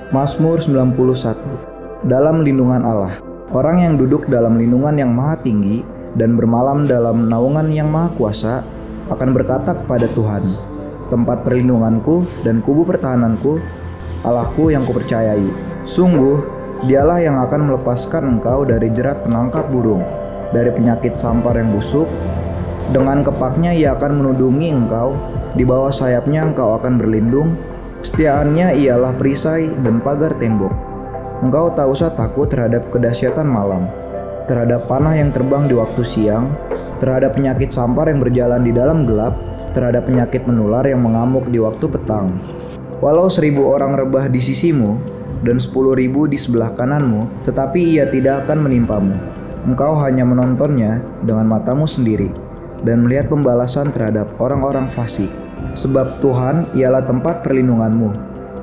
Mazmur 91. Dalam lindungan Allah. Orang yang duduk dalam lindungan yang maha tinggi dan bermalam dalam naungan yang maha kuasa akan berkata kepada Tuhan, tempat perlindunganku dan kubu pertahananku, Allahku yang kupercayai. Sungguh, dialah yang akan melepaskan engkau dari jerat penangkap burung, dari penyakit sampar yang busuk. Dengan kepaknya ia akan menudungi engkau, di bawah sayapnya engkau akan berlindung. Kesetiaannya ialah perisai dan pagar tembok. Engkau tak usah takut terhadap kedahsyatan malam, terhadap panah yang terbang di waktu siang, terhadap penyakit sampar yang berjalan di dalam gelap, terhadap penyakit menular yang mengamuk di waktu petang. Walau 1.000 orang rebah di sisimu dan 10.000 di sebelah kananmu, tetapi ia tidak akan menimpamu. Engkau hanya menontonnya dengan matamu sendiri dan melihat pembalasan terhadap orang-orang fasik. Sebab Tuhan ialah tempat perlindunganmu,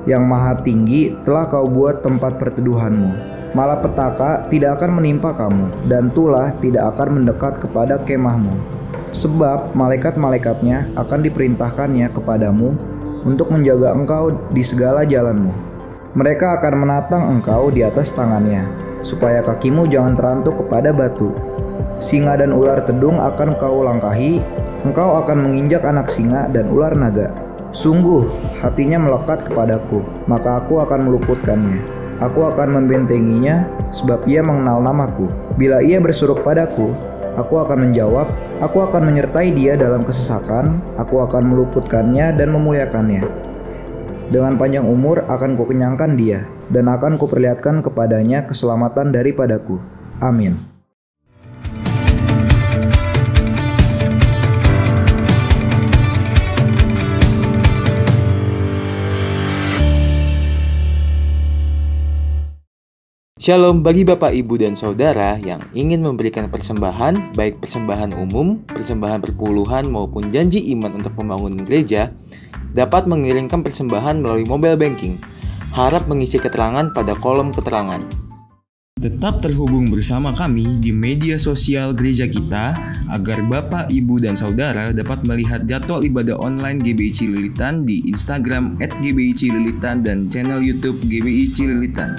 yang maha tinggi telah kau buat tempat perteduhanmu. Malapetaka tidak akan menimpa kamu, dan tulah tidak akan mendekat kepada kemahmu. Sebab malaikat-malaikatnya akan diperintahkannya kepadamu untuk menjaga engkau di segala jalanmu. Mereka akan menatang engkau di atas tangannya, supaya kakimu jangan terantuk kepada batu. Singa dan ular tedung akan kau langkahi, engkau akan menginjak anak singa dan ular naga. Sungguh, hatinya melekat kepadaku, maka aku akan meluputkannya. Aku akan membentenginya, sebab ia mengenal namaku. Bila ia berseru padaku, aku akan menjawab, aku akan menyertai dia dalam kesesakan, aku akan meluputkannya dan memuliakannya. Dengan panjang umur akan kukenyangkan dia, dan akan kuperlihatkan kepadanya keselamatan daripadaku. Amin. Shalom bagi Bapak, Ibu, dan Saudara yang ingin memberikan persembahan, baik persembahan umum, persembahan perpuluhan, maupun janji iman untuk pembangunan gereja, dapat mengirimkan persembahan melalui mobile banking. Harap mengisi keterangan pada kolom keterangan. Tetap terhubung bersama kami di media sosial gereja kita, agar Bapak, Ibu, dan Saudara dapat melihat jadwal ibadah online GBI Cililitan di Instagram @GBI Cililitan dan channel YouTube GBI Cililitan.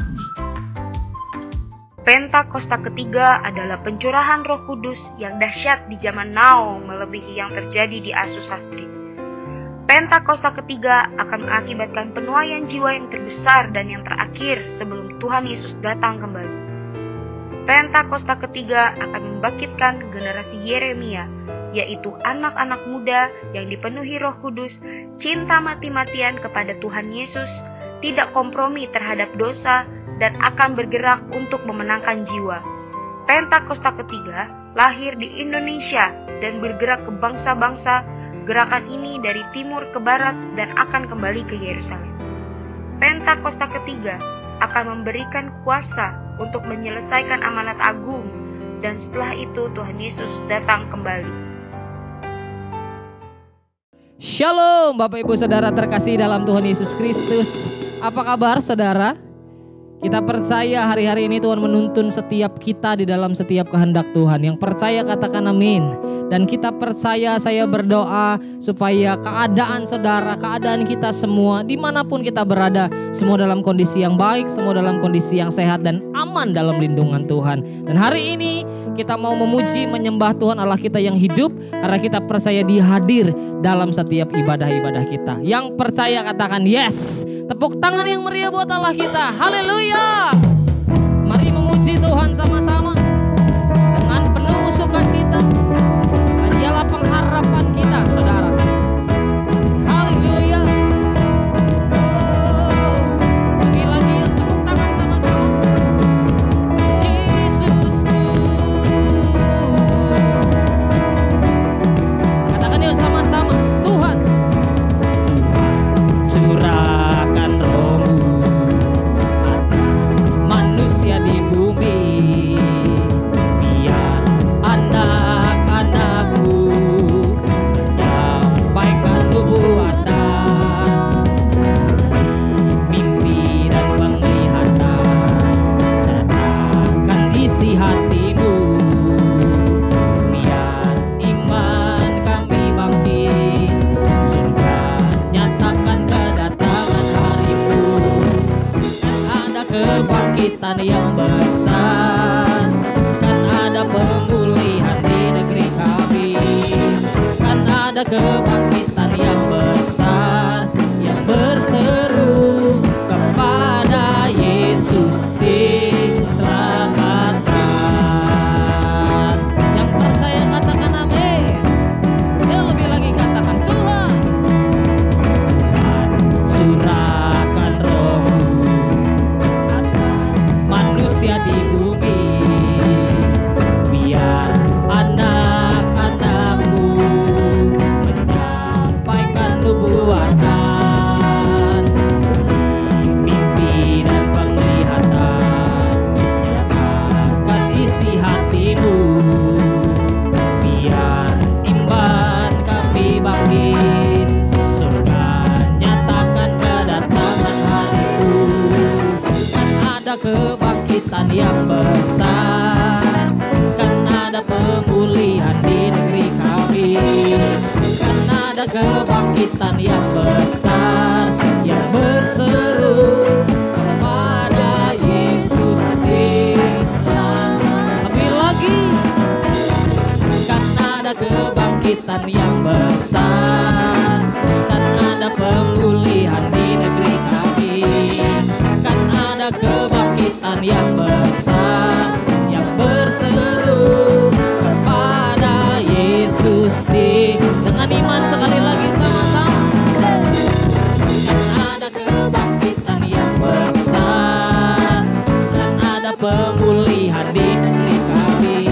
Pentakosta ketiga adalah pencurahan Roh Kudus yang dahsyat di zaman now melebihi yang terjadi di Asus Hastri. Pentakosta ketiga akan mengakibatkan penuaian jiwa yang terbesar dan yang terakhir sebelum Tuhan Yesus datang kembali. Pentakosta ketiga akan membangkitkan generasi Yeremia, yaitu anak-anak muda yang dipenuhi Roh Kudus, cinta mati-matian kepada Tuhan Yesus, tidak kompromi terhadap dosa, dan akan bergerak untuk memenangkan jiwa. Pentakosta ketiga lahir di Indonesia dan bergerak ke bangsa-bangsa. Gerakan ini dari timur ke barat dan akan kembali ke Yerusalem. Pentakosta ketiga akan memberikan kuasa untuk menyelesaikan amanat agung, dan setelah itu Tuhan Yesus datang kembali. Shalom Bapak Ibu Saudara terkasih dalam Tuhan Yesus Kristus. Apa kabar saudara? Kita percaya hari-hari ini Tuhan menuntun setiap kita di dalam setiap kehendak Tuhan. Yang percaya katakan amin. Dan kita percaya, saya berdoa supaya keadaan saudara, keadaan kita semua, dimanapun kita berada, semua dalam kondisi yang baik, semua dalam kondisi yang sehat dan aman dalam lindungan Tuhan. Dan hari ini kita mau memuji, menyembah Tuhan Allah kita yang hidup, karena kita percaya Dia hadir dalam setiap ibadah-ibadah kita. Yang percaya katakan yes. Tepuk tangan yang meriah buat Allah kita. Haleluya. Mari memuji Tuhan sama-sama dengan penuh sukacita. Dialah pengharapan kita, saudara. Haleluya. Lagi-lagi tepuk tangan sama-sama. Yesusku. Katakan yuk sama-sama. Tuhan, curahkan Roh-Mu atas manusia di bumi. Biar anak-anakmu kebangkitan yang besar, kan ada pemulihan di negeri kami, kan ada kebangkitan yang besar yang berseru kepada Yesus diselamatkan. Yang percaya katakan amin. Yang lebih lagi katakan Tuhan, surahkan roh-Mu atas manusia di bumi, biar anak-anak-Mu menyampaikan nubuatan, mimpi dan penglihatan akan isi hatimu, biar iman kami bangkit, surga nyatakan kedatangan harimu. Kan ada kebangkitan yang besar, kan ada pemulihan di negeri kami, kan ada kebangkitan yang besar yang berseru kepada Yesus diselamatkan. Lebih lagi, kan ada kebangkitan yang besar, kan ada pemulihan di negeri kami, kan ada kebangkitan yang besar yang berseru kepada Yesus dengan iman sekali lagi sama-sama. Kan ada kebangkitan yang besar, kan ada pemulihan di negeri kami,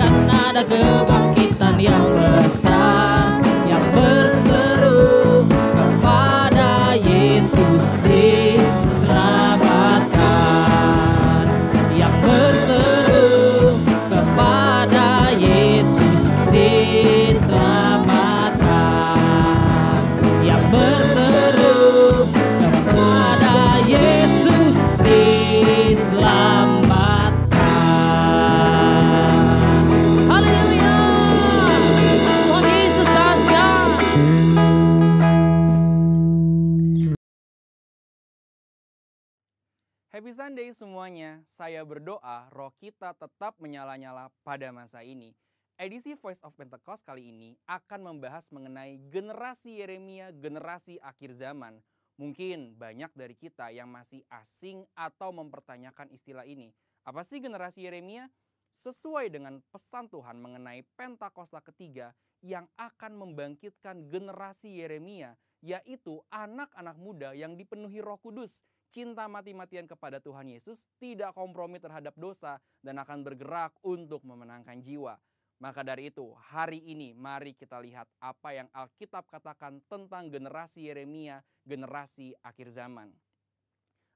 kan ada kebangkitan yang besar yang berseru kepada Yesus diselamatkan, yang berseru kepada Yesus diselamatkan, yang berseru kepada Yesus diselamatkan. Haleluya, Tuhan Yesus dahsyat. Happy Sunday semuanya, saya berdoa roh kita tetap menyala-nyala pada masa ini. Edisi Voice of Pentecost kali ini akan membahas mengenai generasi Yeremia, generasi akhir zaman. Mungkin banyak dari kita yang masih asing atau mempertanyakan istilah ini. Apa sih generasi Yeremia? Sesuai dengan pesan Tuhan mengenai Pentakosta ketiga yang akan membangkitkan generasi Yeremia, yaitu anak-anak muda yang dipenuhi Roh Kudus, cinta mati-matian kepada Tuhan Yesus, tidak kompromi terhadap dosa, dan akan bergerak untuk memenangkan jiwa. Maka dari itu, hari ini mari kita lihat apa yang Alkitab katakan tentang generasi Yeremia, generasi akhir zaman.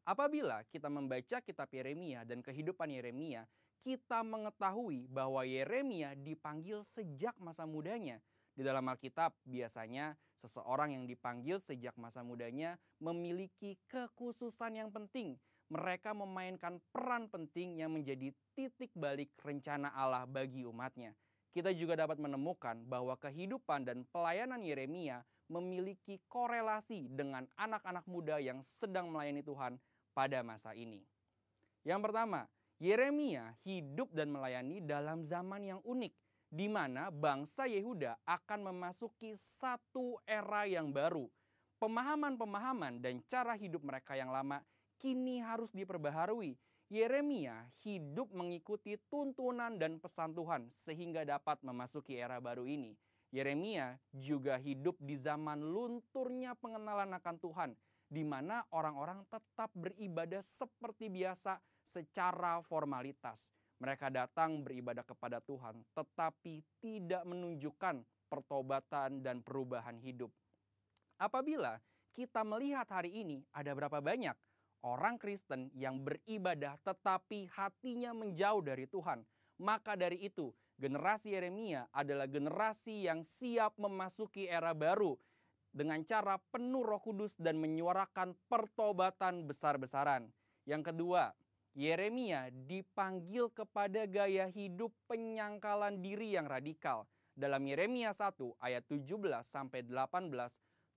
Apabila kita membaca kitab Yeremia dan kehidupan Yeremia, kita mengetahui bahwa Yeremia dipanggil sejak masa mudanya. Di dalam Alkitab biasanya seseorang yang dipanggil sejak masa mudanya memiliki kekhususan yang penting. Mereka memainkan peran penting yang menjadi titik balik rencana Allah bagi umatnya. Kita juga dapat menemukan bahwa kehidupan dan pelayanan Yeremia memiliki korelasi dengan anak-anak muda yang sedang melayani Tuhan pada masa ini. Yang pertama, Yeremia hidup dan melayani dalam zaman yang unik, di mana bangsa Yehuda akan memasuki satu era yang baru. Pemahaman-pemahaman dan cara hidup mereka yang lama kini harus diperbaharui. Yeremia hidup mengikuti tuntunan dan pesan Tuhan sehingga dapat memasuki era baru ini. Yeremia juga hidup di zaman lunturnya pengenalan akan Tuhan, di mana orang-orang tetap beribadah seperti biasa secara formalitas. Mereka datang beribadah kepada Tuhan, tetapi tidak menunjukkan pertobatan dan perubahan hidup. Apabila kita melihat hari ini, ada berapa banyak orang Kristen yang beribadah tetapi hatinya menjauh dari Tuhan. Maka dari itu, generasi Yeremia adalah generasi yang siap memasuki era baru dengan cara penuh Roh Kudus dan menyuarakan pertobatan besar-besaran. Yang kedua, Yeremia dipanggil kepada gaya hidup penyangkalan diri yang radikal. Dalam Yeremia 1 ayat 17-18,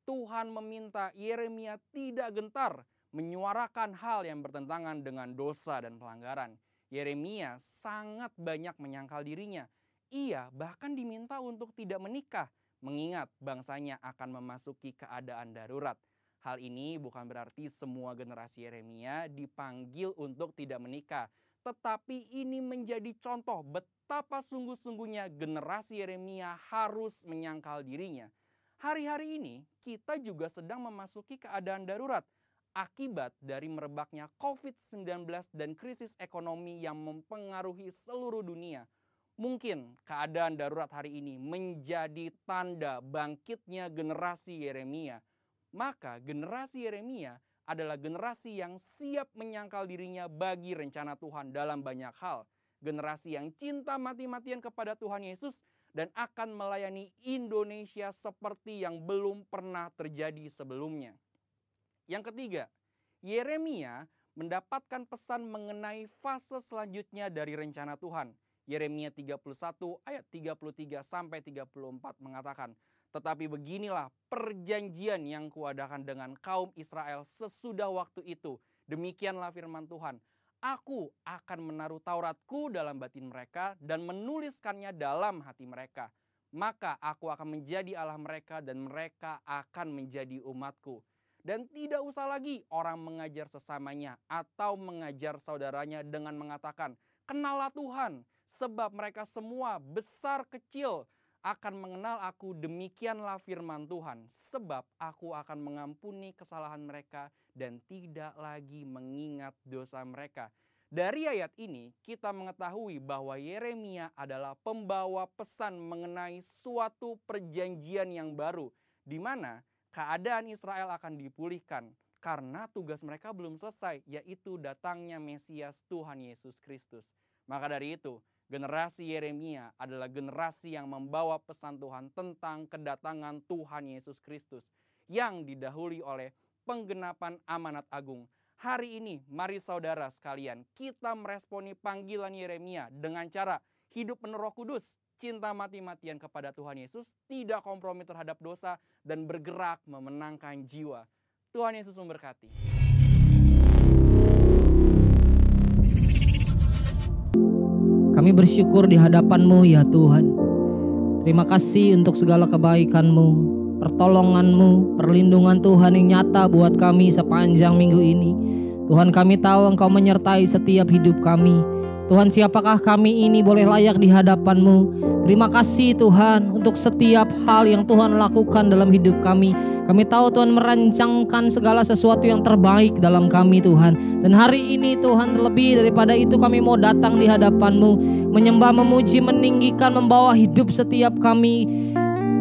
Tuhan meminta Yeremia tidak gentar menyuarakan hal yang bertentangan dengan dosa dan pelanggaran. Yeremia sangat banyak menyangkal dirinya. Ia bahkan diminta untuk tidak menikah, mengingat bangsanya akan memasuki keadaan darurat. Hal ini bukan berarti semua generasi Yeremia dipanggil untuk tidak menikah, tetapi ini menjadi contoh betapa sungguh-sungguhnya generasi Yeremia harus menyangkal dirinya. Hari-hari ini kita juga sedang memasuki keadaan darurat akibat dari merebaknya COVID-19 dan krisis ekonomi yang mempengaruhi seluruh dunia. Mungkin keadaan darurat hari ini menjadi tanda bangkitnya generasi Yeremia. Maka generasi Yeremia adalah generasi yang siap menyangkal dirinya bagi rencana Tuhan dalam banyak hal. Generasi yang cinta mati-matian kepada Tuhan Yesus dan akan melayani Indonesia seperti yang belum pernah terjadi sebelumnya. Yang ketiga, Yeremia mendapatkan pesan mengenai fase selanjutnya dari rencana Tuhan. Yeremia 31 ayat 33 sampai 34 mengatakan, "Tetapi beginilah perjanjian yang kuadakan dengan kaum Israel sesudah waktu itu. Demikianlah firman Tuhan. Aku akan menaruh Tauratku dalam batin mereka dan menuliskannya dalam hati mereka. Maka aku akan menjadi Allah mereka dan mereka akan menjadi umatku. Dan tidak usah lagi orang mengajar sesamanya atau mengajar saudaranya dengan mengatakan, 'Kenallah Tuhan,' sebab mereka semua besar kecil akan mengenal aku. Demikianlah firman Tuhan, sebab aku akan mengampuni kesalahan mereka dan tidak lagi mengingat dosa mereka." Dari ayat ini kita mengetahui bahwa Yeremia adalah pembawa pesan mengenai suatu perjanjian yang baru, di mana keadaan Israel akan dipulihkan karena tugas mereka belum selesai, yaitu datangnya Mesias Tuhan Yesus Kristus. Maka dari itu, generasi Yeremia adalah generasi yang membawa pesan Tuhan tentang kedatangan Tuhan Yesus Kristus yang didahului oleh penggenapan amanat agung. Hari ini, mari saudara sekalian, kita meresponi panggilan Yeremia dengan cara hidup penuh Roh Kudus, cinta mati-matian kepada Tuhan Yesus, tidak kompromi terhadap dosa, dan bergerak memenangkan jiwa. Tuhan Yesus memberkati. Kami bersyukur di hadapan-Mu ya Tuhan. Terima kasih untuk segala kebaikan-Mu, pertolongan-Mu, perlindungan Tuhan yang nyata buat kami sepanjang minggu ini. Tuhan, kami tahu Engkau menyertai setiap hidup kami. Tuhan, siapakah kami ini boleh layak di hadapan-Mu? Terima kasih Tuhan untuk setiap hal yang Tuhan lakukan dalam hidup kami. Kami tahu Tuhan merancangkan segala sesuatu yang terbaik dalam kami Tuhan. Dan hari ini Tuhan, lebih daripada itu kami mau datang di hadapan-Mu, menyembah, memuji, meninggikan, membawa hidup setiap kami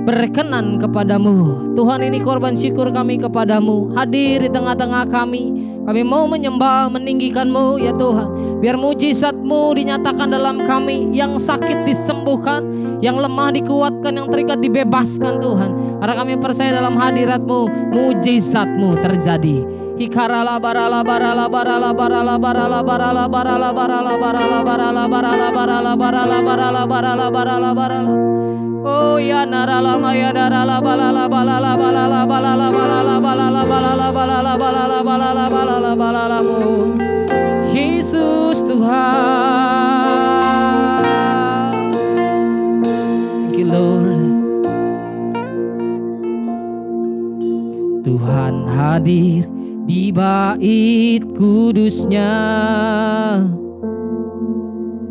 berkenan kepadamu. Tuhan, ini korban syukur kami kepadamu, hadir di tengah-tengah kami. Kami mau menyembah, meninggikan-Mu ya Tuhan. Biar mujizat-Mu dinyatakan dalam kami. Yang sakit disembuhkan, yang lemah dikuatkan, yang terikat dibebaskan Tuhan. Karena kami percaya dalam hadirat-Mu, mujizat-Mu terjadi. Hikarala barala barala barala barala barala barala barala barala barala barala barala barala barala barala barala barala barala. Oh ya narala maya darala balala balala balala balala balala balala balala balala balala balala balala balalamu. Yesus Tuhan. Thank you Lord. Tuhan hadir di bait kudusnya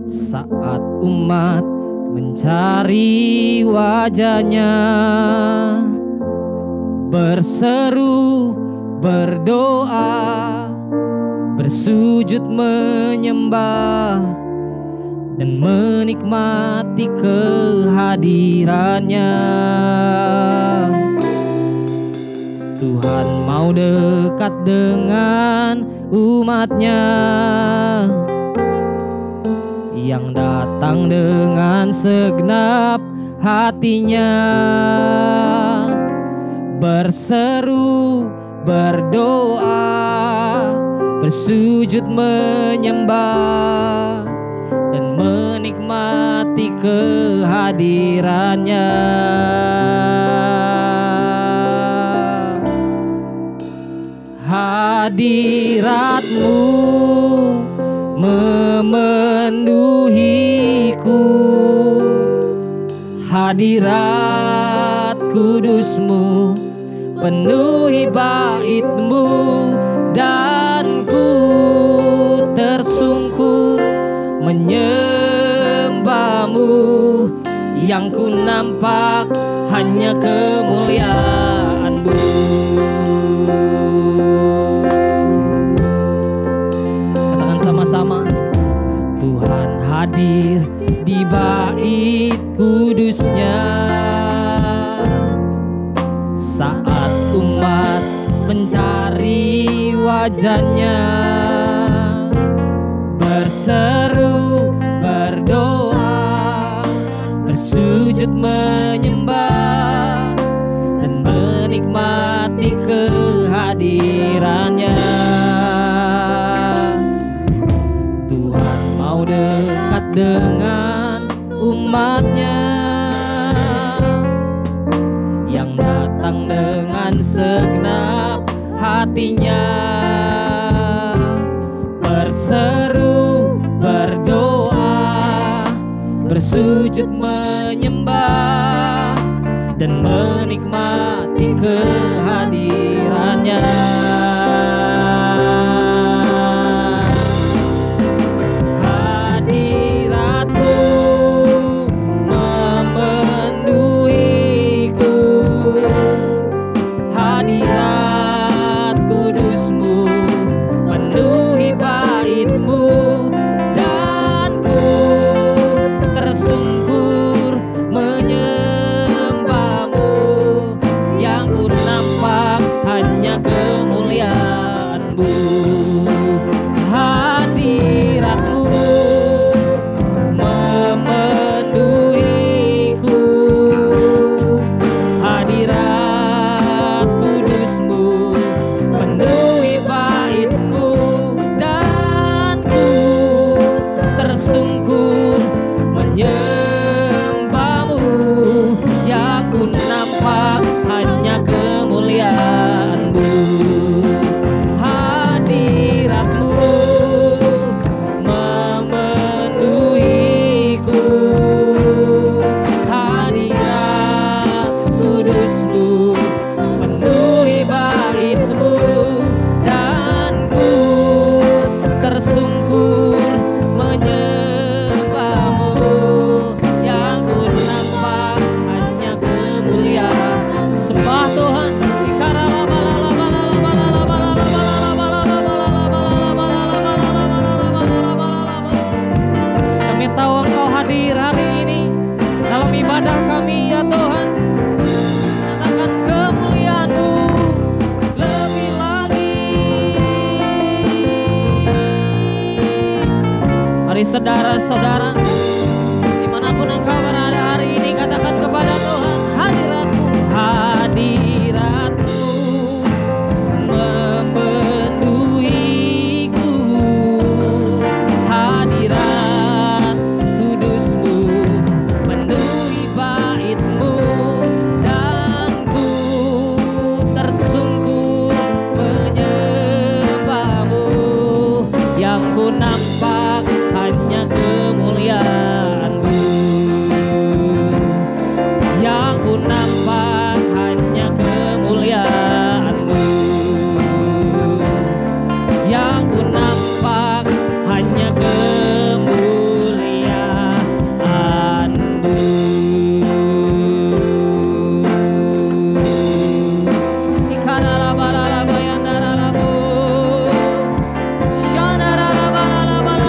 saat umat mencari wajahnya, berseru, berdoa, bersujud menyembah, dan menikmati kehadirannya. Tuhan mau dekat dengan umatnya yang datang dengan segenap hatinya, berseru, berdoa, bersujud menyembah, dan menikmati kehadirannya. hadirat-Mu memenuhiku, hadirat kudus-Mu penuhi bait-Mu, dan ku tersungkur menyembah-Mu, yang ku nampak hanya kemuliaan-Mu. Katakan sama-sama, Tuhan hadir di bait kudus-Nya saat umat mencari wajah-Nya, berseru, berdoa, bersujud menyembah, dan menikmati kehadiran-Nya. Tuhan mau dekat dengan umat-Nya yang datang dengan segenap hatinya, berseru, berdoa, bersujud menyembah, dan menikmati kehadiran-Nya. Hadirat-Mu memenuhiku, hadirat kudus-Mu penuhi bait-Mu, dan ku tersungkur menyembah-Mu, yang ku nampak hanya kemuliaan-Mu. Hadirat-Mu memenuhiku, hadirat kudus-Mu penuhi bait-Mu, dan ku tersungkur menyembah-Mu, yang ku nampak hanya kemuliaan-Mu. Hadirat-Mu memenuhiku, hadirat kudus-Mu penuhi bait-Mu, dan ku tersungkur menyembah-Mu, yang ku nampak hanya kemuliaan. Sembah Tuhan. Kami tahu Engkau hadir hari ini dalam ibadah kami, ya Tuhan. Nyatakan kemuliaan-Mu lebih lagi. Mari saudara-saudara, dimanapun engkau berada hari ini, katakan kepada Tuhan, hadirat-Mu, hadirat-Mu memenuhiku, hadirat kudus-Mu penuhi bait-Mu, dan ku tersungkur menyembah-Mu, yang ku nampak hanya kemuliaan-Mu, yang ku nampak hanya kemuliaan-Mu, yang ku nampak hanya kemuliaan-Mu. Ikaralabalalabayandalalamu, shanaralabalalabalalamu.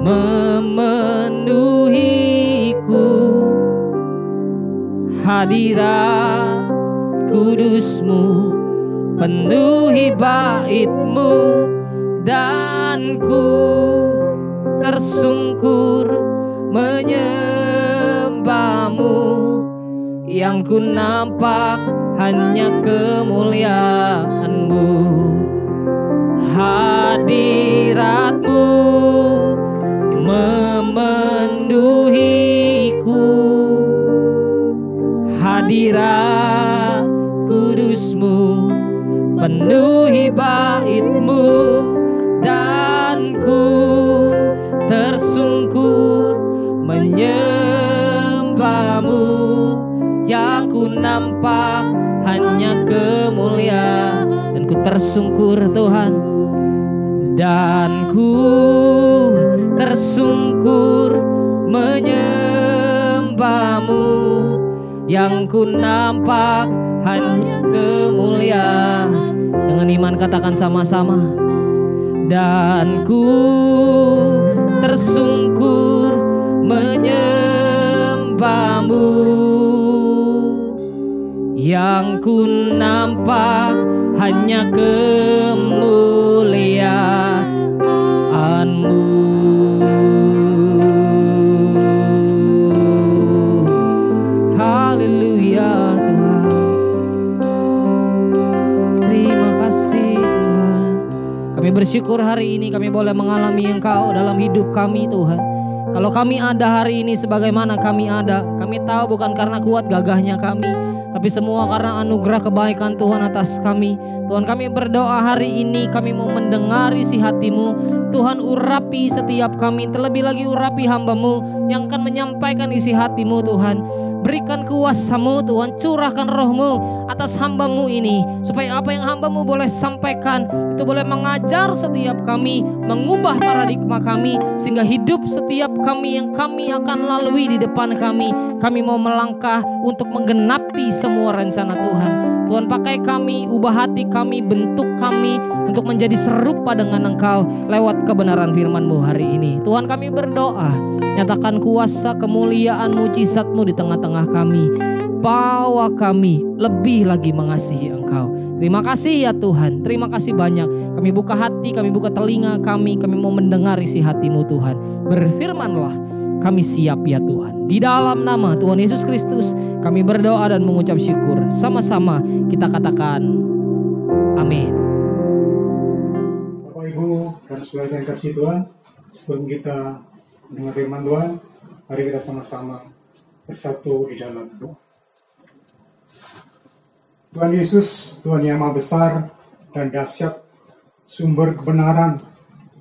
memenuhiku. Hadirat kudus-Mu penuhi bait-Mu, dan ku tersungkur menyembah-Mu. Yang ku nampak hanya kemuliaan-Mu. Hadirat-Mu memenuhiku. Hadirat kudus-Mu penuhi bait-Mu, dan ku tersungkur menyembah-Mu. Yang ku nampak hanya kemuliaan, dan ku tersungkur Tuhan, dan ku tersungkur menyembah-Mu. Yang ku nampak hanya kemuliaan. Dengan iman katakan sama-sama. Dan ku tersungkur menyembah-Mu. Yang ku nampak hanya kemuliaan-Mu. Haleluya Tuhan. Terima kasih Tuhan. Kami bersyukur hari ini kami boleh mengalami Engkau dalam hidup kami Tuhan. Kalau kami ada hari ini sebagaimana kami ada, kami tahu bukan karena kuat gagahnya kami, tapi semua karena anugerah kebaikan Tuhan atas kami. Tuhan, kami berdoa hari ini kami mau mendengar isi hati-Mu. Tuhan, urapi setiap kami, terlebih lagi urapi hamba-Mu yang akan menyampaikan isi hati-Mu Tuhan. Berikan kuasa-Mu Tuhan, curahkan roh-Mu atas hamba-Mu ini, supaya apa yang hamba-Mu boleh sampaikan itu boleh mengajar setiap kami, mengubah paradigma kami, sehingga hidup setiap kami yang kami akan lalui di depan kami mau melangkah untuk menggenapi semua rencana Tuhan. Tuhan, pakai kami, ubah hati kami, bentuk kami untuk menjadi serupa dengan Engkau lewat kebenaran firman-Mu hari ini. Tuhan, kami berdoa, nyatakan kuasa, kemuliaan, mujizat-Mu di tengah-tengah kami. Bawa kami lebih lagi mengasihi Engkau. Terima kasih ya Tuhan, terima kasih banyak. Kami buka hati, kami buka telinga kami mau mendengar isi hati-Mu Tuhan. Berfirmanlah, kami siap ya Tuhan. Di dalam nama Tuhan Yesus Kristus kami berdoa dan mengucap syukur. Sama-sama kita katakan amin. Bapak Ibu dan saudara yang kasih Tuhan, sebelum kita mendengar firman Tuhan, mari kita sama-sama bersatu di dalam doa. Tuhan Yesus, Tuhan yang Maha Besar dan dahsyat, sumber kebenaran,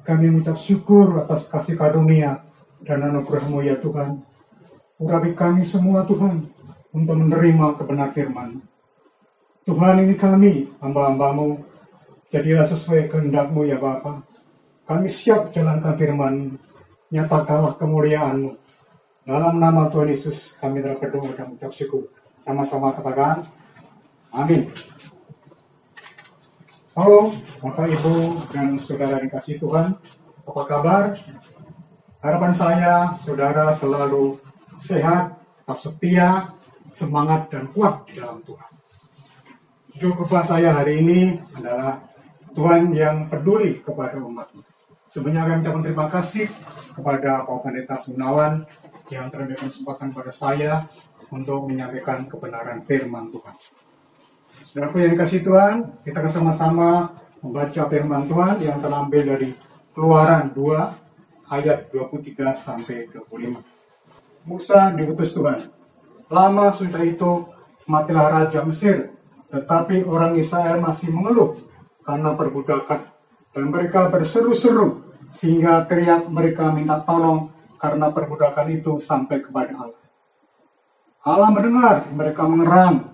kami mengucap syukur atas kasih karunia dan anugerah-Mu ya Tuhan. Urapi kami semua Tuhan untuk menerima kebenar firman. Tuhan, ini kami, hamba-hamba-Mu, jadilah sesuai kehendak-Mu ya Bapa. Kami siap jalankan firman, nyatakanlah kemuliaan-Mu. Dalam nama Tuhan Yesus kami telah berdoa dan mengucap syukur. Sama-sama katakan amin. Halo Bapak Ibu dan saudara dikasih Tuhan, apa kabar? Harapan saya saudara selalu sehat, tetap setia, semangat dan kuat di dalam Tuhan. Judul khotbah saya hari ini adalah Tuhan yang peduli kepada umat-Nya. Sebenarnya kami ucapkan terima kasih kepada Pak Pendeta Sunawan yang telah memberikan kesempatan kepada saya untuk menyampaikan kebenaran firman Tuhan. Saudaraku yang dikasihi Tuhan, kita sama-sama membaca firman Tuhan yang terambil dari Keluaran 2 ayat 23 sampai 25. Musa diutus Tuhan. Lama sudah itu matilah Raja Mesir, tetapi orang Israel masih mengeluh karena perbudakan, dan mereka berseru-seru sehingga teriak mereka minta tolong karena perbudakan itu sampai kepada Allah. Allah mendengar mereka mengerang.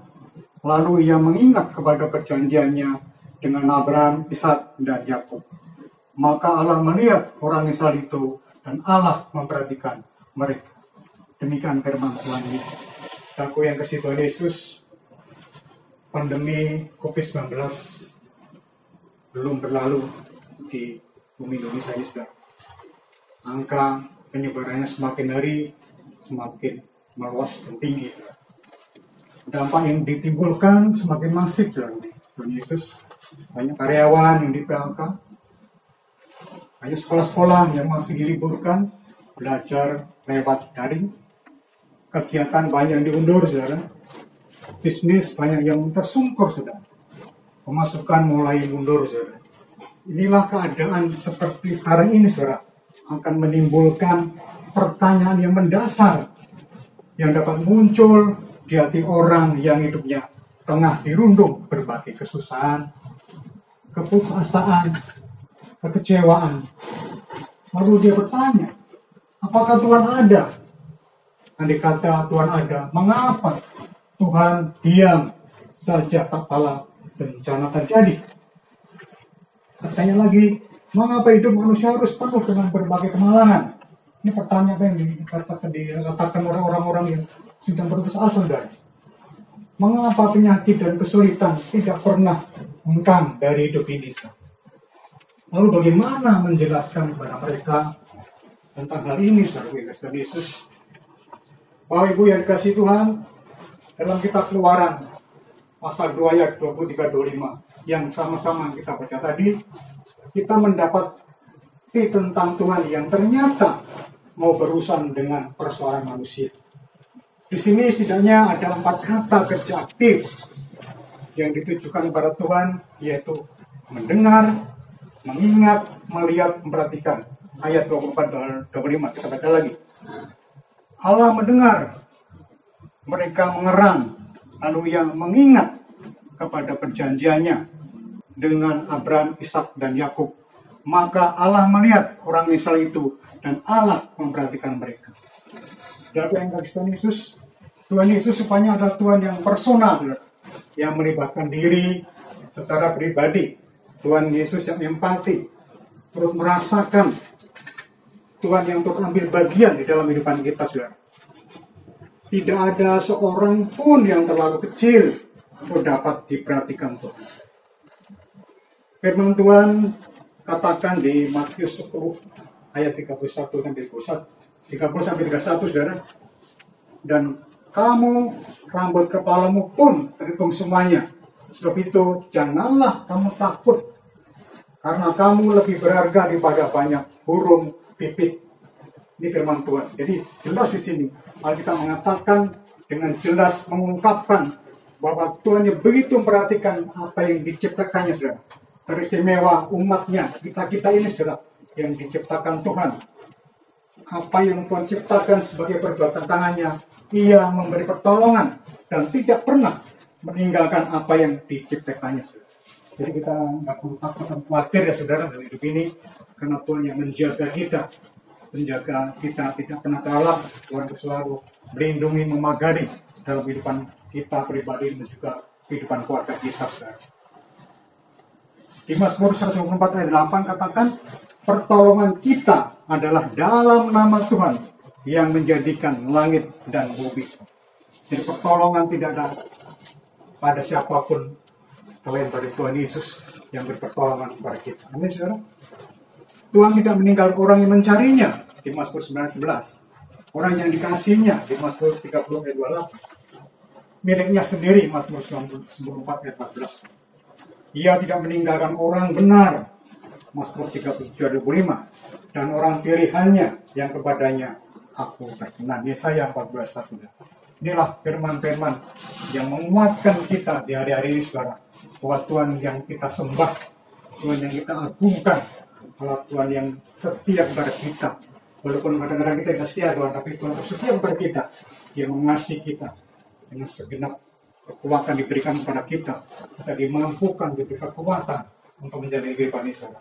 Lalu ia mengingat kepada perjanjiannya dengan Abraham, Ishak, dan Yakub. Maka Allah melihat orang Israel itu dan Allah memperhatikan mereka. Demikian firman Tuhan ini. Aku yang kasih Tuhan Yesus, pandemi COVID-19 belum berlalu di bumi Indonesia ini sudah. angka penyebarannya semakin hari semakin meluas dan tinggi. Dampak yang ditimbulkan semakin masif dalam Tuhan Yesus. Banyak karyawan yang di PHK, banyak sekolah-sekolah yang masih diliburkan, belajar lewat daring, kegiatan banyak yang diundur, saudara. Bisnis banyak yang tersungkur, saudara. Pemasukan mulai mundur, saudara. Inilah keadaan seperti hari ini, saudara, akan menimbulkan pertanyaan yang mendasar yang dapat muncul di hati orang yang hidupnya tengah dirundung berbagai kesusahan, keputusasaan, kekecewaan. Lalu dia bertanya, apakah Tuhan ada? Andai kata Tuhan ada, mengapa Tuhan diam saja tak kala bencana terjadi? Bertanya lagi, mengapa hidup manusia harus penuh dengan berbagai kemalangan? Ini pertanyaan yang dikatakan oleh orang-orang yang sedang berputus asa, saudara. Mengapa penyakit dan kesulitan tidak pernah hengkang dari hidup ini? Lalu bagaimana menjelaskan kepada mereka tentang hal ini, saudara Kristen Yesus? Bapak Ibu yang dikasihi Tuhan, dalam kitab Keluaran pasal 2 ayat 23-25 yang sama-sama kita baca tadi, kita mendapat tentang Tuhan yang ternyata mau berurusan dengan persoalan manusia. Di sini setidaknya ada 4 kata kerja aktif yang ditujukan kepada Tuhan, yaitu mendengar, mengingat, melihat, memperhatikan. Ayat 24-25 kita baca lagi. Allah mendengar, mereka mengerang, lalu yang mengingat kepada perjanjiannya dengan Abraham, Ishak, dan Yakub. Maka Allah melihat orang Israel itu dan Allah memperhatikan mereka. Dalam Tuhan Yesus, Tuhan Yesus rupanya adalah Tuhan yang personal, yang melibatkan diri secara pribadi. Tuhan Yesus yang empati, turut merasakan. Tuhan yang turut ambil bagian di dalam kehidupan kita, saudara. Tidak ada seorang pun yang terlalu kecil untuk dapat diperhatikan Tuhan. Firman Tuhan katakan di Matius 10 ayat 30-31, saudara. Dan kamu, rambut kepalamu pun terhitung semuanya. Sebab itu janganlah kamu takut, karena kamu lebih berharga daripada banyak burung pipit. Ini firman Tuhan. Jadi jelas di sini Alkitab mengatakan dengan jelas mengungkapkan bahwa Tuhan yang begitu memperhatikan apa yang diciptakannya, saudara. Teristimewa umatnya, kita ini, saudara, yang diciptakan Tuhan. Apa yang Tuhan ciptakan sebagai perbuatan tangannya, Ia memberi pertolongan dan tidak pernah meninggalkan apa yang diciptakannya, saudara. Jadi kita nggak perlu takut dan khawatir, ya saudara, dalam hidup ini, karena Tuhan yang menjaga kita tidak pernah terlalap. Tuhan selalu melindungi, memagari dalam kehidupan kita pribadi dan juga kehidupan keluarga kita, saudara. Di Mazmur 124 ayat 8 katakan, pertolongan kita adalah dalam nama Tuhan yang menjadikan langit dan bumi. Jadi pertolongan tidak ada pada siapapun selain dari Tuhan Yesus yang berpertolongan kepada kita. Amin, saudara. Tuhan tidak meninggalkan orang yang mencarinya di Mazmur 9:11. Orang yang dikasihnya di Mazmur 30 ayat 28. Miliknya sendiri Mazmur 94 ayat 14. Ia tidak meninggalkan orang benar, Mazmur 37 ayat 25. Dan orang pilihannya yang kepadanya aku berkenan, Yesaya 14:1. Inilah firman-firman yang menguatkan kita di hari-hari ini, saudara, bahwa Tuhan yang kita sembah, Tuhan yang kita agungkan, adalah Tuhan yang setia kepada kita. Walaupun kadang-kadang kita tidak setia, Tuhan, tapi Tuhan setia kepada kita. Dia mengasihi kita dengan segenap kekuatan diberikan kepada kita. Kita dimampukan, diberi kekuatan untuk menjalani kehidupan ini, saudara.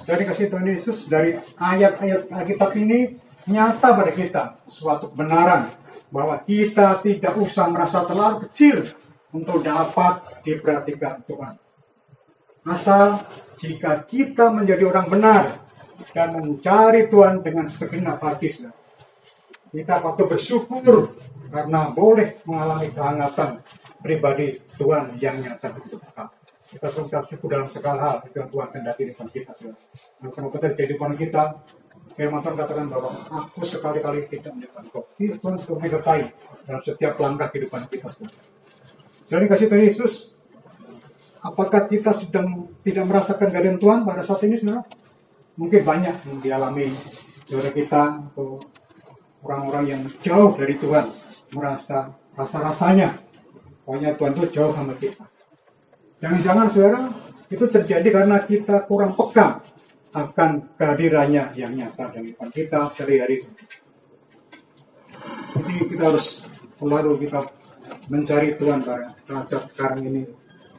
Dari kasih Tuhan Yesus, dari ayat-ayat Alkitab ini nyata pada kita suatu kebenaran bahwa kita tidak usah merasa terlalu kecil untuk dapat diperhatikan Tuhan. Asal jika kita menjadi orang benar dan mencari Tuhan dengan segenap hati, kita patut bersyukur karena boleh mengalami kehangatan pribadi Tuhan yang nyata di hidup kita. Kita selalu syukur dalam segala hal yang Tuhan kendaki di depan kita. Karena terjadi di depan kita, Firman Tuhan katakan bahwa aku sekali-kali tidak meninggalkan engkau. Tuhan sudah menyertai dalam setiap langkah kehidupan kita. Jadi kasih Tuhan Yesus, apakah kita sedang tidak merasakan kehadiran Tuhan pada saat ini, saudara? Mungkin banyak yang dialami saudara kita atau orang-orang yang jauh dari Tuhan, merasa rasa-rasanya pokoknya Tuhan itu jauh sama kita. Jangan-jangan saudara, itu terjadi karena kita kurang peka akan kehadirannya yang nyata dalam kehidupan kita sehari-hari. Jadi kita harus selalu kita mencari Tuhan pada saat sekarang ini,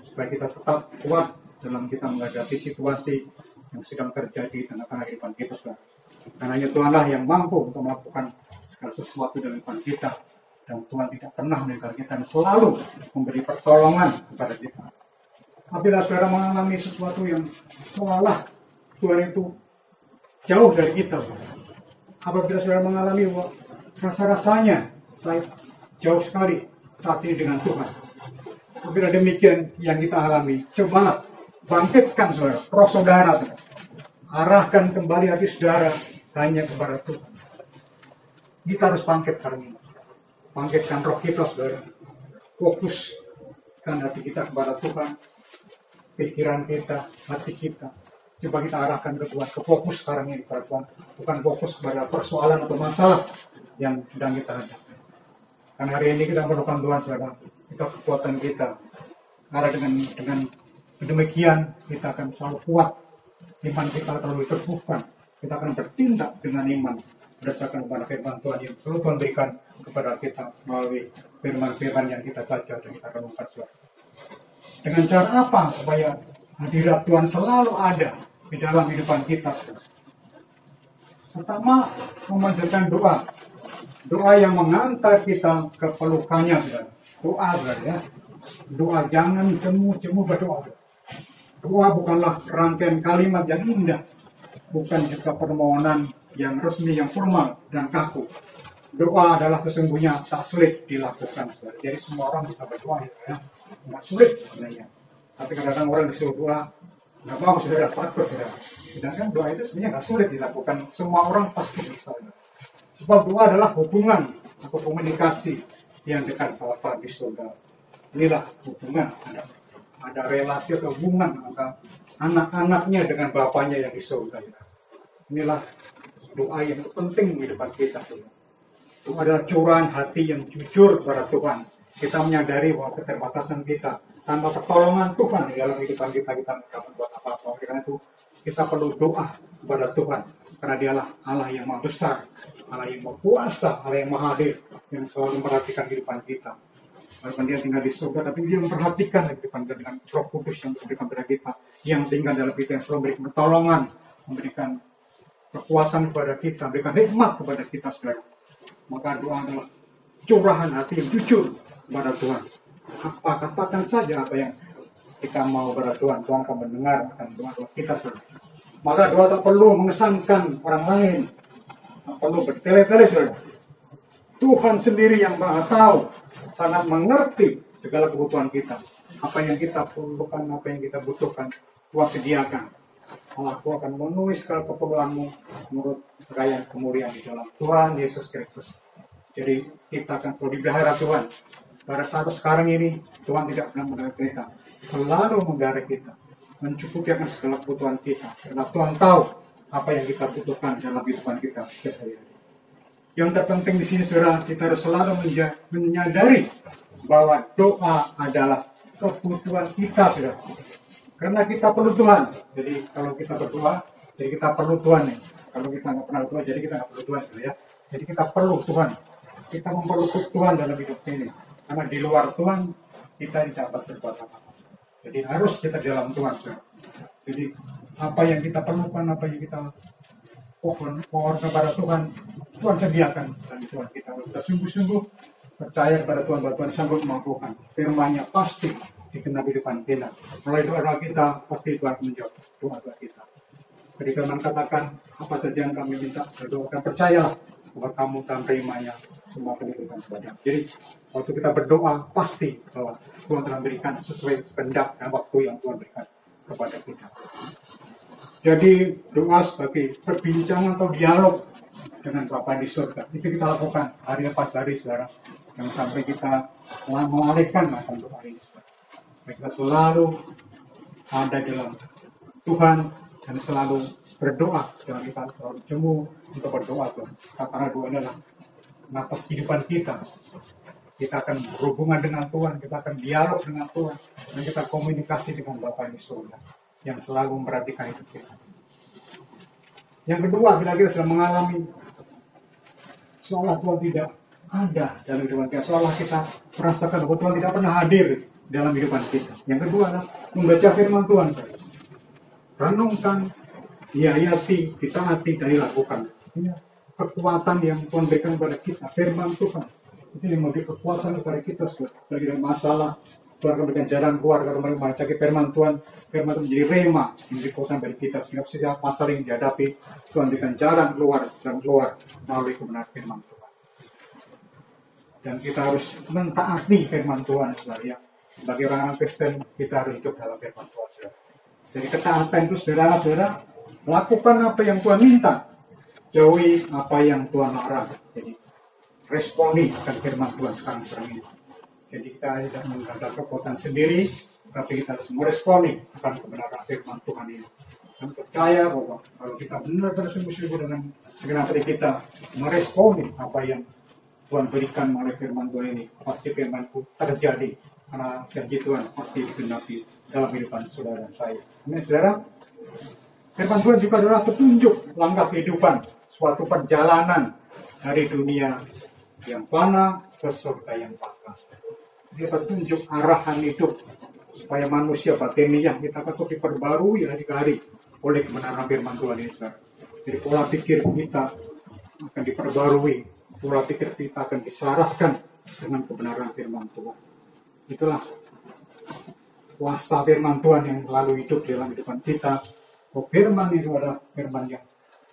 supaya kita tetap kuat dalam kita menghadapi situasi yang sedang terjadi di tengah-tengah kehidupan kita, saudara. Karena hanya Tuhanlah yang mampu untuk melakukan segala sesuatu dalam kehidupan kita, dan Tuhan tidak pernah meninggalkan kita dan selalu memberi pertolongan kepada kita. Apabila saudara mengalami sesuatu yang seolah Tuhan itu jauh dari kita, apabila saudara mengalami rasa-rasanya saya jauh sekali saat ini dengan Tuhan, apabila demikian yang kita alami, cobalah bangkitkan saudara, roh saudara, arahkan kembali hati saudara hanya kepada Tuhan. Kita harus bangkit hari ini, bangkitkan roh kita saudara, fokuskan hati kita kepada Tuhan, pikiran kita, hati kita. Coba kita arahkan ke Tuhan, ke fokus sekarang ini kepada Tuhan, bukan fokus kepada persoalan atau masalah yang sedang kita hadapi. Karena hari ini kita memerlukan Tuhan, saudara. Itu kekuatan kita. Karena dengan demikian kita akan selalu kuat. Iman kita terlalu diteguhkan. Kita akan bertindak dengan iman berdasarkan kepada firman Tuhan yang selalu Tuhan berikan kepada kita melalui firman-firman yang kita baca dan kita renungkan, saudara. Dengan cara apa supaya hadirat Tuhan selalu ada di dalam kehidupan kita, saudara? Pertama, memanjatkan doa. Doa yang mengantar kita ke pelukannya, saudara. Doa, saudara, ya. Doa, jangan jemu-jemu berdoa. Doa bukanlah rangkaian kalimat yang indah, bukan juga permohonan yang resmi, yang formal dan kaku. Doa adalah sesungguhnya tak sulit dilakukan, saudara. Jadi semua orang bisa berdoa, ya. Nggak sulit sebenarnya. Tapi kadang-kadang orang disuruh doa, nggak mau, saudara, takut, saudara. Sedangkan doa itu sebenarnya nggak sulit dilakukan. Semua orang pasti bisa, saudara. Sebab doa adalah hubungan atau komunikasi yang dekat Bapa di surga. Inilah hubungan, ada relasi atau hubungan antara anak-anaknya dengan Bapanya yang di surga. Inilah doa yang penting di depan kita. Doa adalah curahan hati yang jujur kepada Tuhan. Kita menyadari bahwa keterbatasan kita, tanpa pertolongan Tuhan di dalam kehidupan kita tidak membuat apa-apa. Karena itu kita perlu doa kepada Tuhan. Karena dialah Allah yang maha besar, Allah yang maha kuasa, Allah yang maha hadir, yang selalu memperhatikan kehidupan kita. Walaupun dia tinggal di surga, tapi dia memperhatikan kehidupan kita dengan Roh Kudus yang memberikan kepada kita, yang tinggal dalam kita, yang selalu memberikan pertolongan, memberikan kekuatan kepada kita, memberikan nikmat kepada kita, saudara. Maka doa adalah curahan hati yang jujur kepada Tuhan. Apa katakan saja apa yang kita mau kepada Tuhan, Tuhan akan mendengar akan doa kita, saudara. Maka doa tak perlu mengesankan orang lain, tak perlu bertele-tele, saudara. Tuhan sendiri yang maha tahu, sangat mengerti segala kebutuhan kita. Apa yang kita perlukan, apa yang kita butuhkan, Tuhan sediakan. Allah akan memenuhi segala keperluanmu menurut kekayaan kemuliaan di dalam Tuhan Yesus Kristus. Jadi kita akan selalu dipelihara Tuhan. Pada saat sekarang ini, Tuhan tidak pernah mengganggu kita, selalu menggarap kita, mencukupi akan segala kebutuhan kita. Karena Tuhan tahu apa yang kita butuhkan dalam kehidupan kita sehari-hari. Yang terpenting di sini, saudara, kita harus selalu menyadari bahwa doa adalah kebutuhan kita, saudara. Karena kita perlu Tuhan. Jadi kalau kita berdoa, jadi kita perlu Tuhan nih. Kalau kita nggak pernah berdoa, jadi kita nggak perlu Tuhan, saudara, ya. Jadi kita perlu Tuhan. Kita memerlukan Tuhan dalam hidup ini. Karena di luar Tuhan kita tidak dapat berbuat apa-apa. Jadi harus kita di dalam Tuhan, saudara. Jadi apa yang kita perlukan, apa yang kita pohon kepada Tuhan, Tuhan sediakan. Dan Tuhan kita sungguh-sungguh percaya kepada Tuhan bahwa Tuhan sanggup mampukan. Firman-Nya pasti digenapi di depan kita. Melalui doa kita pasti Tuhan menjawab doa kita. Jadi firman katakan apa saja yang kami minta berdoa, percayalah bahwa kamu akan terimanya semua kehidupan kepada. Jadi waktu kita berdoa pasti bahwa Tuhan telah berikan sesuai kehendak dan waktu yang Tuhan berikan kepada kita. Jadi doa sebagai perbincangan atau dialog dengan Bapa di surga. Itu kita lakukan hari lepas hari, saudara. Jangan sampai kita melalaikan akan doa ini, saudara. Kita selalu ada dalam Tuhan dan selalu berdoa. Jangan kita selalu jemu untuk berdoa, Tuhan. Karena doa adalah napas kehidupan kita. Kita akan berhubungan dengan Tuhan, kita akan dialog dengan Tuhan, dan kita komunikasi dengan Bapa di surga yang selalu memperhatikan hidup kita. Yang kedua, bila kita sudah mengalami seolah Tuhan tidak ada dalam kehidupan kita, seolah kita merasakan bahwa Tuhan tidak pernah hadir dalam kehidupan kita. Yang kedua adalah membaca firman Tuhan. Renungkan, hayati, ditaati, dan dilakukan. Ini kekuatan yang Tuhan berikan kepada kita, firman Tuhan. Itu yang memberi kekuatan kepada kita, lagi ada masalah, Tuhan akan berikan jalan keluar kalau mereka membaca firman Tuhan. Firman itu menjadi rema, menjadi kekuatan bagi kita. Sehingga setiap masalah yang dihadapi, Tuhan berikan jalan keluar melalui kebenaran firman Tuhan. Dan kita harus mentaati firman Tuhan, saudara. Sebagai orang Kristen, kita harus hidup dalam firman Tuhan, saudara. Jadi ketaatan itu, saudara-saudara, lakukan apa yang Tuhan minta, jauhi apa yang Tuhan larang. Jadi responi akan firman Tuhan sekarang ini. Jadi kita tidak mengandalkan kekuatan sendiri, tapi kita harus meresponi akan kebenaran firman Tuhan ini. Dan percaya bahwa kalau kita benar-benar sungguh-sungguh dengan segenap hati kita meresponi apa yang Tuhan berikan melalui firman Tuhan ini, pasti firman itu terjadi. Karena janji Tuhan pasti digenapi dalam kehidupan saudara dan saya. Amin, saudara. Firman Tuhan juga adalah petunjuk langkah kehidupan, suatu perjalanan dari dunia yang fana ke surga yang kekal. Dia petunjuk arahan hidup supaya manusia batiniah kita tetap diperbarui hari ke hari oleh kebenaran firman Tuhan ini, saudara. Jadi pola pikir kita akan diperbarui, pola pikir kita akan diselaraskan dengan kebenaran firman Tuhan. Itulah kuasa firman Tuhan yang selalu hidup dalam kehidupan kita. Firman itu adalah firman yang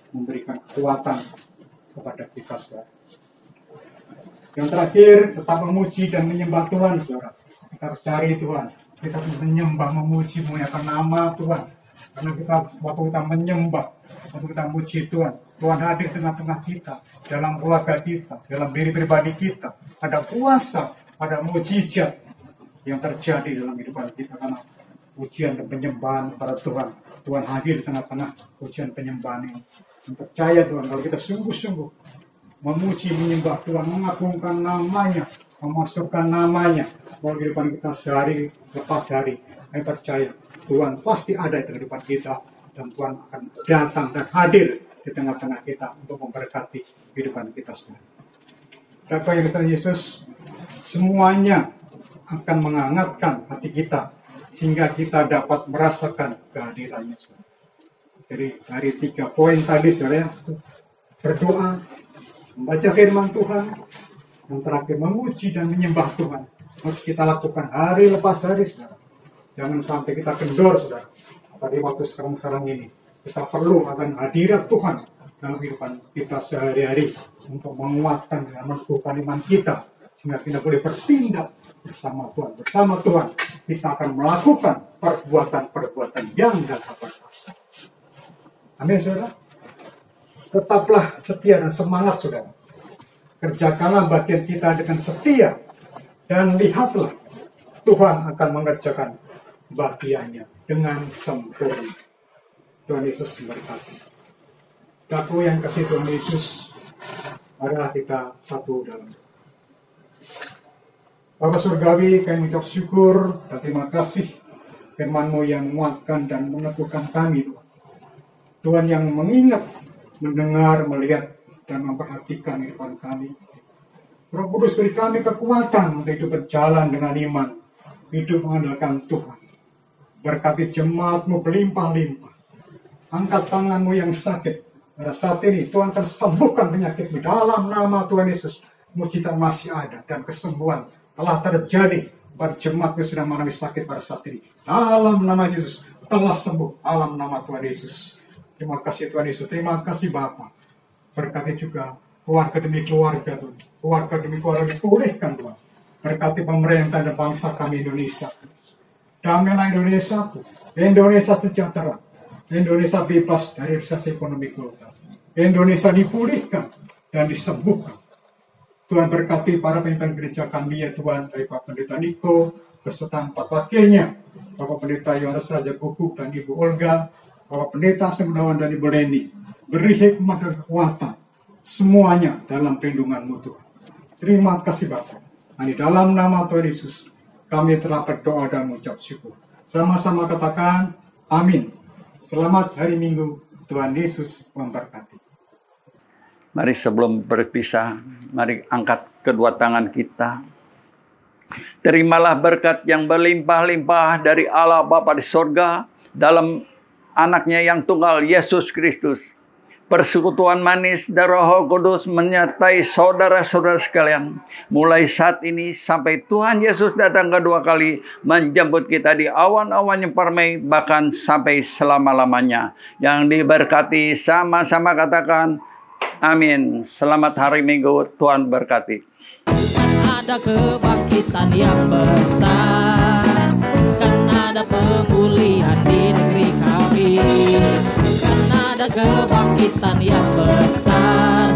memberikan kekuatan kepada kita, saudara. Yang terakhir, tetap memuji dan menyembah Tuhan, saudara. Kita harus cari Tuhan. Kita harus menyembah, memuji, memuliakan nama Tuhan. Karena waktu kita menyembah, waktu kita memuji Tuhan, Tuhan hadir tengah-tengah kita, dalam keluarga kita, dalam diri pribadi kita. Ada kuasa, ada mujizat yang terjadi dalam kehidupan kita karena pujian dan penyembahan kepada Tuhan. Tuhan hadir di tengah-tengah pujian penyembahan ini. Dan percaya Tuhan, kalau kita sungguh-sungguh memuji, menyembah Tuhan, mengagungkan namanya, memasukkan namanya dalam kehidupan kita sehari lepas hari, saya percaya Tuhan pasti ada di kehidupan kita dan Tuhan akan datang dan hadir di tengah-tengah kita untuk memberkati kehidupan kita semua. Dapat yang besar Yesus, semuanya akan menghangatkan hati kita sehingga kita dapat merasakan kehadirannya. Jadi dari 3 poin tadi, saudara, berdoa, membaca firman Tuhan, yang terakhir memuji dan menyembah Tuhan, harus kita lakukan hari lepas hari, saudara. Jangan sampai kita kendor, saudara. Pada waktu sekarang ini, kita perlu akan hadirat Tuhan dalam kehidupan kita sehari-hari untuk menguatkan dan meneguhkan iman kita, sehingga kita boleh bertindak bersama Tuhan. Bersama Tuhan, kita akan melakukan perbuatan-perbuatan yang dapat berkuasa. Amin, saudara. Tetaplah setia dan semangat, saudara. Kerjakanlah bagian kita dengan setia. Dan lihatlah, Tuhan akan mengerjakan bagiannya dengan sempurna. Tuhan Yesus memberkati. Daku yang kasih Tuhan Yesus, adalah kita satu dalam. Bapa Surgawi, kami mengucap syukur dan terima kasih firman-Mu yang menguatkan dan meneguhkan kami, Tuhan. Tuhan yang mengingat, mendengar, melihat, dan memperhatikan kehidupan kami. Roh Kudus beri kami kekuatan untuk hidup berjalan dengan iman, hidup mengandalkan Tuhan. Berkati jemaat-Mu berlimpah-limpah. Angkat tangan-Mu yang sakit. Pada saat ini Tuhan akan sembuhkan penyakit-Mu dalam nama Tuhan Yesus. Mujizat masih ada dan kesembuhan telah terjadi pada jemaat yang sedang mengalami sakit pada saat ini. Dalam nama Yesus telah sembuh. Dalam nama Tuhan Yesus. Terima kasih Tuhan Yesus. Terima kasih Bapa. Berkati juga keluarga demi keluarga Tuhan. Keluarga demi keluarga dipulihkan Tuhan. Berkati pemerintah dan bangsa kami Indonesia. Damailah Indonesia. Indonesia sejahtera. Indonesia bebas dari resesi ekonomi global. Indonesia dipulihkan dan disembuhkan. Tuhan berkati para pemimpin gereja kami ya Tuhan, dari Pak Pendeta Niko beserta 4 wakilnya, Bapak Pendeta Yohanes Raja Guguk dan Ibu Olga, Bapak Pendeta Semenawan dan Ibu Leni. Beri hikmat dan kekuatan semuanya dalam perlindungan-Mu Tuhan. Terima kasih Bapak. Di dalam nama Tuhan Yesus kami telah berdoa dan mengucap syukur. Sama-sama katakan amin. Selamat hari Minggu. Tuhan Yesus memberkati. Mari sebelum berpisah, mari angkat kedua tangan kita. Terimalah berkat yang berlimpah-limpah dari Allah Bapa di sorga dalam anaknya yang tunggal Yesus Kristus. Persekutuan manis dari Roh Kudus menyertai saudara-saudara sekalian. Mulai saat ini sampai Tuhan Yesus datang kedua kali menjemput kita di awan-awan yang permai, bahkan sampai selama-lamanya. Yang diberkati sama-sama katakan amin. Selamat hari Minggu, Tuhan berkati. Ada kebangkitan yang besar, kan ada pemulihan di negeri kami, kan ada kebangkitan yang besar,